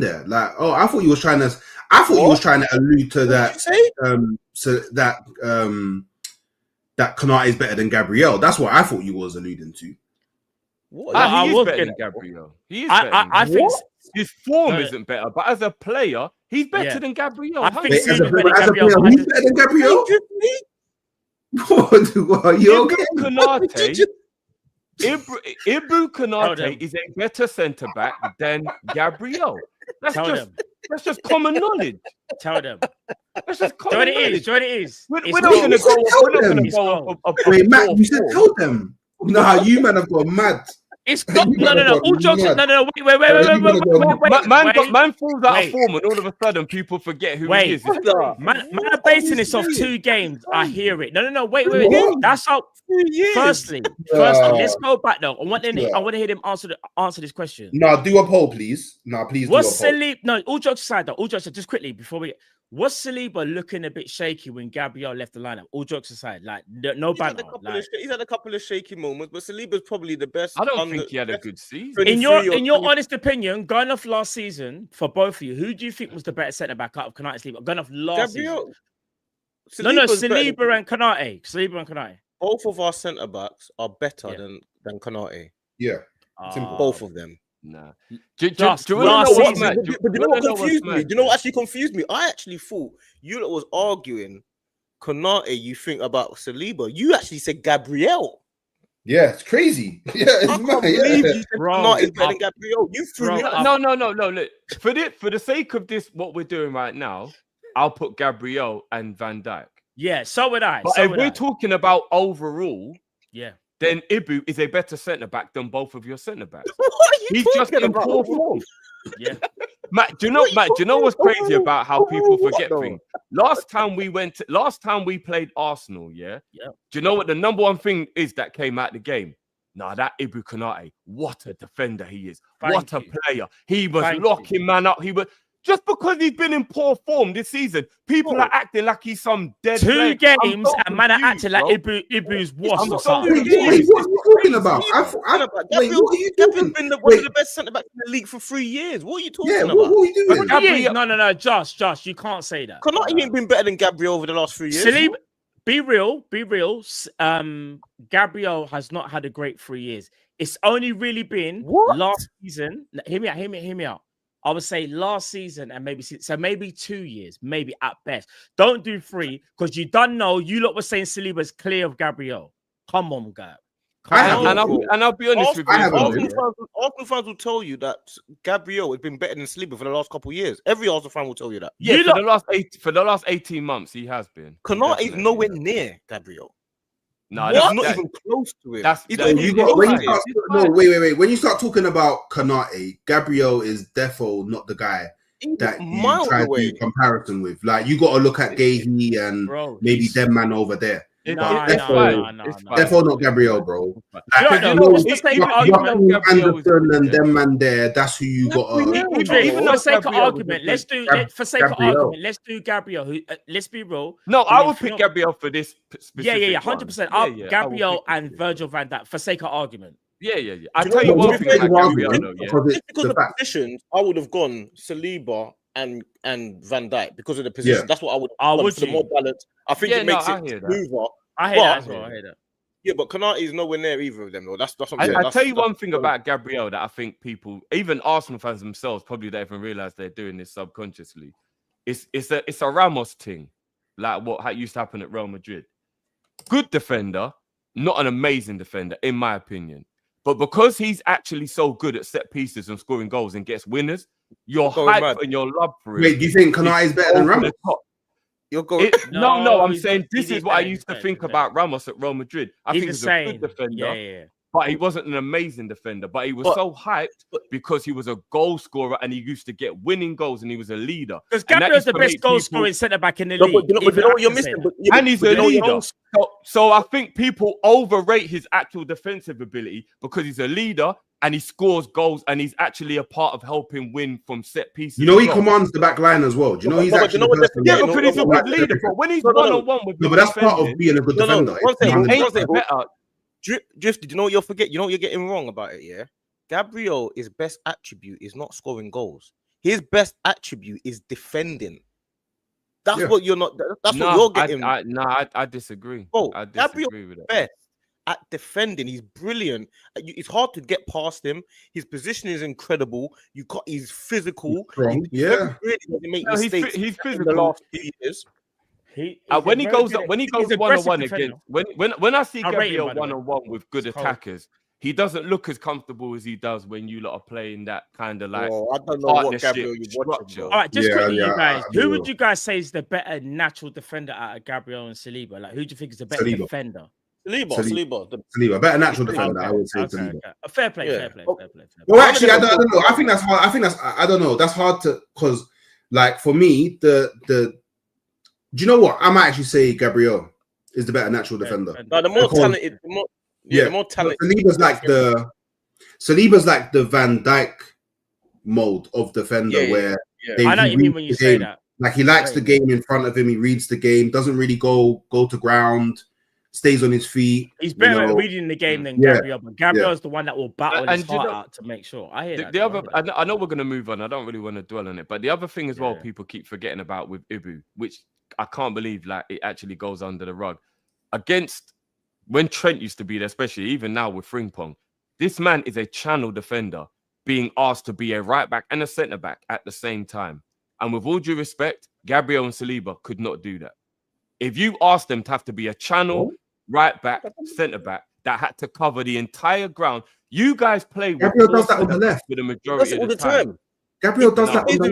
there. Like, oh, I thought you was trying to allude to that. So that Konate is better than Gabriel. That's what I thought you was alluding to. He is better than Gabriel. He is better. I think his form isn't better, but as a player, he's better than Gabriel. I think as a player, he's better than Gabriel. What, you okay? Ibu Konate is a better centre back than Gabriel. That's just common knowledge. Tell them. That's just common knowledge. What it is. We're not going to go. Wait, Matt, you said tell them. Nah, you man have gone mad. It's got no. All jokes. No. Wait. Man falls out of form, and all of a sudden, people forget who he is. Man are basing this off 2 games. I hear it. No. Wait. That's how. Firstly, let's go back though. I want to hear them answer this question. No, do a poll, please. No, please. What's Saliba? No, all jokes aside though. All jokes aside, just quickly before we. Was Saliba looking a bit shaky when Gabriel left the lineup? All jokes aside, like no banter. He's had a couple of shaky moments, but Saliba's probably the best. I don't think he had a good season. In your honest opinion, going off last season for both of you, who do you think was the better centre back out of Konate and Saliba? Going off last season. Saliba and Konate. Both of our centre backs are better than Konate. Yeah, both of them. Nah. Do you know what confused me? Do you know what actually confused me? I actually thought you lot was arguing Konate. You think about Saliba. You actually said Gabriel. Yeah, it's crazy. Yeah, it's mad. You said Konate is better than Gabriel. You threw me. No. Look, for the sake of this, what we're doing right now, I'll put Gabriel and Van Dijk. Yeah, so would I. But if we're talking about overall, then Ibu is a better centre back than both of your centre backs. He's just in poor form. Yeah, Matt. Do you know what's crazy about how people forget things? Last time we played Arsenal, yeah. Do you know what the number one thing is that came out the game? Nah, that Ibu Konate, what a defender he is! What a player! He was locking man up. He was. Just because he's been in poor form this season, people are acting like he's some dead. 2 games and man are acting like Ibu's washed or something. What are you talking about? Gabriel's been one of the best centre backs in the league for 3 years. What are you talking about? What are you doing? No, Josh, you can't say that. Konate ain't been better than Gabriel over the last 3 years. Saliba, be real. Gabriel has not had a great 3 years. It's only really been last season. Hear me out. I would say last season and maybe 2 years, maybe at best. Don't do 3 because you don't know. You lot were saying Saliba's clear of Gabriel. Come on, Gab. And I'll be honest with you. Arsenal fans will tell you that Gabriel has been better than Saliba for the last couple of years. Every Arsenal fan will tell you that. Yeah, for the last 18 months, he has been. Konate is nowhere near Gabriel. No, that's not even close to it. Wait. When you start talking about Konate, Gabriel is defo not the guy that you try to do comparison with. Like, you got to look at Gahey and maybe them man over there. Therefore, not Gabriel, bro. Anderson and them man there. That's who you got. Even for sake of argument, let's do Gabriel. Let's be real. No, I would pick Gabriel for this. Yeah, 100%. Gabriel and Virgil van Dijk for sake of argument. Yeah. I tell you one thing about Gabriel, just because of the positions, I would have gone Saliba and Van Dijk because of the position. That's what I would. For the more balance, I think it makes it smoother. I hear that as well. I hear that. Yeah, but Konate is nowhere near either of them, though. That's what I'm saying. I tell you one thing about Gabriel that I think people, even Arsenal fans themselves, probably don't even realize they're doing this subconsciously. It's a Ramos thing, like what used to happen at Real Madrid. Good defender, not an amazing defender, in my opinion. But because he's actually so good at set pieces and scoring goals and gets winners, your hype and your love for him. Wait, do you think Konate is better than Ramos? You're going. No. I'm saying this is what I used to think about Ramos at Real Madrid. I think he's a good defender, but he wasn't an amazing defender. But he was so hyped because he was a goal scorer and he used to get winning goals and he was a leader. Because Gabriel's the best goal scoring centre back in the league. But you know what you're missing. And he's a leader. So I think people overrate his actual defensive ability because he's a leader. And he scores goals, and he's actually a part of helping win from set pieces. You know, he commands the back line as well. Do you know he's actually the person? Yeah, because he's a good leader. But when he's one-on-one with but that's part of being a good defender. Drift, do you know what you're forgetting? You know what you're getting wrong about it, yeah? Gabriel's best attribute is not scoring goals. his best attribute is defending. That's what you're not. That's what you're getting. I disagree. Bro, I disagree with that. Best at defending, he's brilliant. It's hard to get past him. His position is incredible. He's physical. He's physical. The last few years. When he goes one-on-one against when I see Gabriel one-on-one with good attackers, he doesn't look as comfortable as he does when you lot are playing that kind of like I don't know what Gabriel you're watching. All right, just quickly, you guys. Who would you guys say is the better natural defender out of Gabriel and Saliba? Like, who do you think is the better defender? Saliba. Better natural defender. I would say Saliba. A fair play. Well, actually, I don't know. I think that's hard. I don't know. That's hard to, because, like, for me, do you know what? I might actually say Gabriel is the better natural defender. No, the more talented, the more talented. Saliba's like the Van Dijk mode of defender, where I know what you mean when you say that. Like, he likes the game in front of him. He reads the game. Doesn't really go to ground. Stays on his feet. He's better at reading the game than Gabriel, but Gabriel is the one that will battle his heart out to make sure. I hear that. I know we're going to move on. I don't really want to dwell on it, but the other thing as well, people keep forgetting about with Ibu, which I can't believe like it actually goes under the rug. Against when Trent used to be there, especially even now with Frimpong, this man is a channel defender being asked to be a right back and a centre back at the same time. And with all due respect, Gabriel and Saliba could not do that. If you asked them to have to be a channel right back, centre back that had to cover the entire ground, you guys play with Gabriel does that on the left for the majority of the time. Gabriel does that on the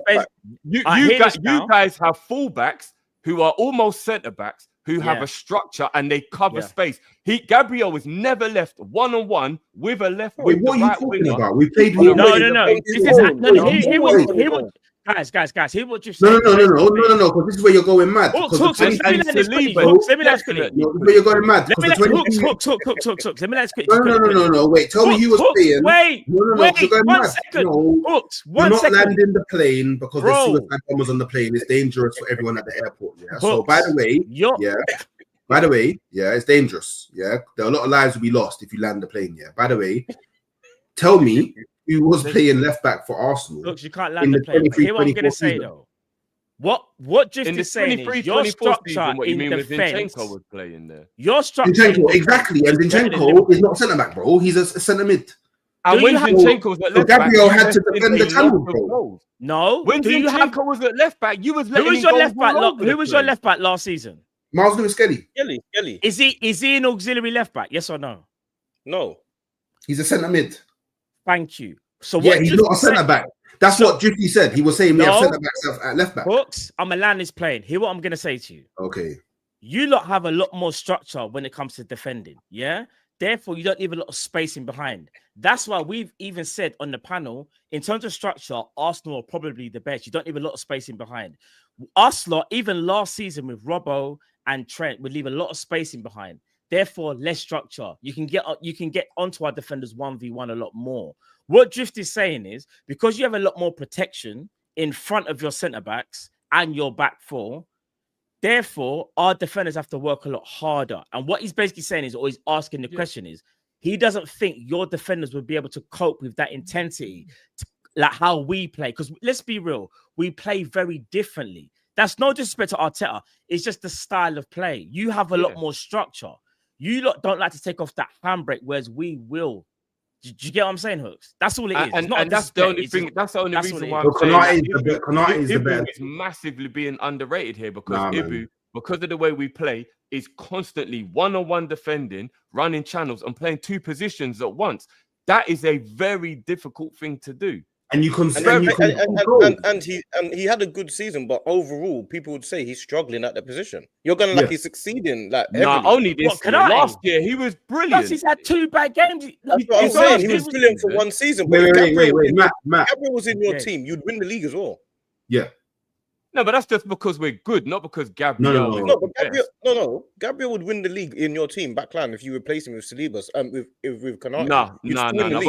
left. You guys have fullbacks who are almost centre backs who have a structure and they cover space. Gabriel was never left one-on-one with a left wing. What are you talking about? We played Guys, hear what you're No, saying. because this is where you're going mad. Hooks, let me let this quickly. Where you're going mad. Let me let Hooks. Let me let this quickly. No. Wait, tell me you was playing. Wait, one second. Hooks, one second. You're not landing the plane because the suicide bombers on the plane. It's dangerous for everyone at the airport. Yeah. So by the way, it's dangerous. Yeah, there are a lot of lives will be lost if you land the plane. Yeah. By the way, tell me. Who was playing left back for Arsenal? Look, you can't land the plane. Hear what I'm going to say though. What Drift is saying is your structure in defense. Was playing there. Your structure Zinchenko, exactly, and Zinchenko is not centre back, bro. He's a centre mid. And when Zinchenko was at left back, Gabriel had to defend the channel, bro. No, when Zinchenko was at left back, you was letting Who was your left back last season? Miles Lewis-Skelly. Skelly. Is he an auxiliary left back? Yes or no? No. He's a centre mid. Thank you. So he's not a centre back. That's what Drifty said. He was saying we have centre backs at left back. Hooks, I'm a land this plane. Hear what I'm going to say to you. Okay. You lot have a lot more structure when it comes to defending. Yeah. Therefore, you don't leave a lot of spacing behind. That's why we've even said on the panel, in terms of structure, Arsenal are probably the best. You don't leave a lot of spacing behind. Arsenal, even last season with Robbo and Trent, would leave a lot of spacing behind. Therefore, less structure. You can get onto our defenders 1v1 a lot more. What Drift is saying is because you have a lot more protection in front of your centre backs and your back four, therefore our defenders have to work a lot harder. And what he's basically saying is, or he's asking the question is, he doesn't think your defenders would be able to cope with that intensity, like how we play. Because let's be real, we play very differently. That's no disrespect to Arteta. It's just the style of play. You have a lot more structure. You lot don't like to take off that handbrake, whereas we will. Do you get what I'm saying, Hooks? That's all it is. And that's the only thing. That's the only reason why Ibu is massively being underrated here because Ibu, because of the way we play, is constantly one-on-one defending, running channels, and playing two positions at once. That is a very difficult thing to do. And you can, and he had a good season, but overall, people would say he's struggling at the position. You're gonna like he's succeeding, like only this year. Last year he was brilliant. Plus he's had 2 bad games. That's what I'm saying. He was brilliant for one season. Wait, Matt. Gabriel was in your team, you'd win the league as well. Yeah. No, but that's just because we're good, not because Gabriel. No. Gabriel would win the league in your team backline if you replace him with Saliba, with Konate. No,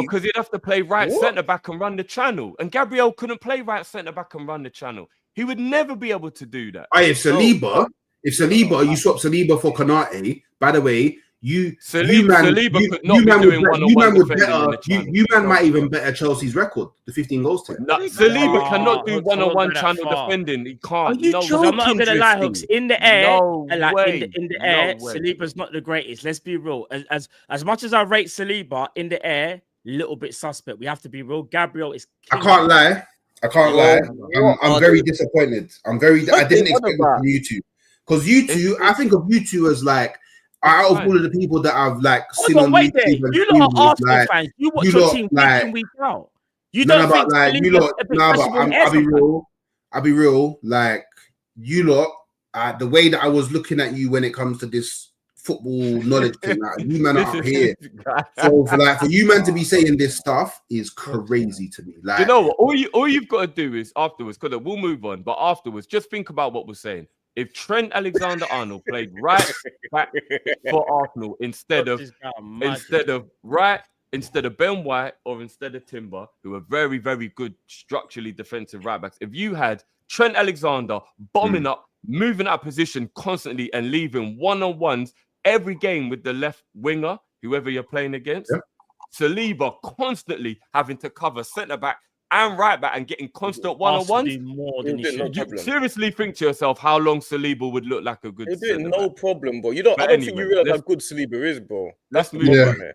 because he'd have to play right centre back and run the channel, and Gabriel couldn't play right centre back and run the channel. He would never be able to do that. If Saliba, you swap Saliba for Konate, by the way, Saliba could not be doing one-on-one defending in the channel. You man might even better Chelsea's record, the 15 goals team. Saliba cannot do one-on-one channel defending. He can't. I'm not gonna lie, Hooks. In the air, in the air, Saliba's not the greatest. Let's be real. As much as I rate Saliba in the air, little bit suspect. We have to be real. Gabriel is. I can't lie. I'm very disappointed. I didn't expect it from you two, because you two. I think of you two as like. Out of all of the people that I've like seen on YouTube, you lot are Arsenal fans. You watch your team week in, week out. You don't think I'll be real. Like you lot, the way that I was looking at you when it comes to this football knowledge thing, like, you man are up here. So for you man to be saying this stuff is crazy to me. Like, you know what? All you've got to do is afterwards, because we'll move on, but afterwards, just think about what we're saying. If Trent Alexander-Arnold played right back for Arsenal instead of Ben White or instead of Timber, who are very, very good structurally defensive right backs, if you had Trent Alexander bombing up, moving out of position constantly and leaving one-on-ones every game with the left winger, whoever you're playing against, Saliba constantly having to cover centre-back and right back and getting constant one-on-ones. You seriously think to yourself how long Saliba would look like a good no problem, bro. I don't think you realize how good Saliba is, bro. Let's move on there.